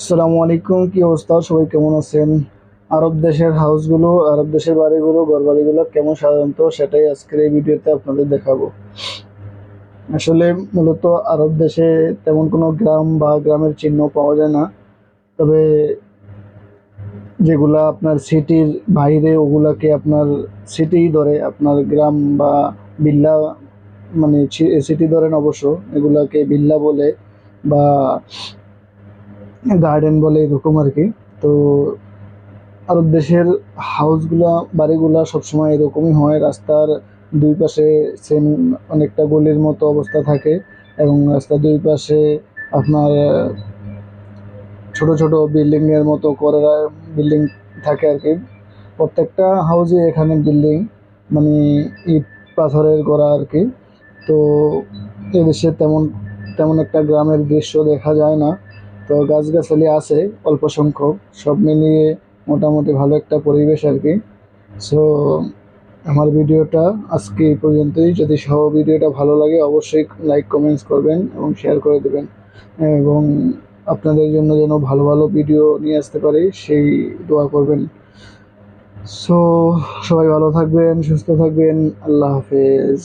আসসালামু আলাইকুম, কি অবস্থা? সবাই কেমন আছেন? আরব দেশের বাড়িগুলো, ঘরবাড়িগুলো কেমন সাধারণত সেটাই আজকের এই ভিডিওতে আপনাদের দেখাবো। আসলে মূলত আরব দেশে তেমন কোনো গ্রাম বা গ্রামের চিহ্ন পাওয়া যায় না। তবে যেগুলা আপনার সিটির বাইরে ওগুলাকে আপনার সিটিই ধরে, আপনার গ্রাম বা বিল্লা, মানে সিটি ধরেন অবশ্য, এগুলাকে বিল্লা বলে বা গার্ডেন বলে, এরকম আর কি। তো আরব দেশের হাউসগুলা, বাড়িগুলা সবসময় এরকমই হয়। রাস্তার দুই পাশে সেম অনেকটা গলির মতো অবস্থা থাকে, এবং রাস্তার দুই পাশে আপনার ছোট ছোট বিল্ডিং এর মতো করে বিল্ডিং থাকে আর কি। প্রত্যেকটা হাউসে এখানে বিল্ডিং, মানে ইট পাথরের করা আর কি। তো এদেশে তেমন তেমন একটা গ্রামের দৃশ্য দেখা যায় না। তো গাছগাছালি আছে অল্প সংখ্যক, সব মিলিয়ে মোটামুটি ভালো একটা পরিবেশ আর কি। সো আমার ভিডিওটা আজকে এই পর্যন্তই। যদি ভিডিওটা ভালো লাগে অবশ্যই লাইক কমেন্টস করবেন এবং শেয়ার করে দেবেন, এবং আপনাদের জন্য যেন ভালো ভালো ভিডিও নিয়ে আসতে পারি সেই দোয়া করবেন। সো সবাই ভালো থাকবেন, সুস্থ থাকবেন। আল্লাহ হাফেজ।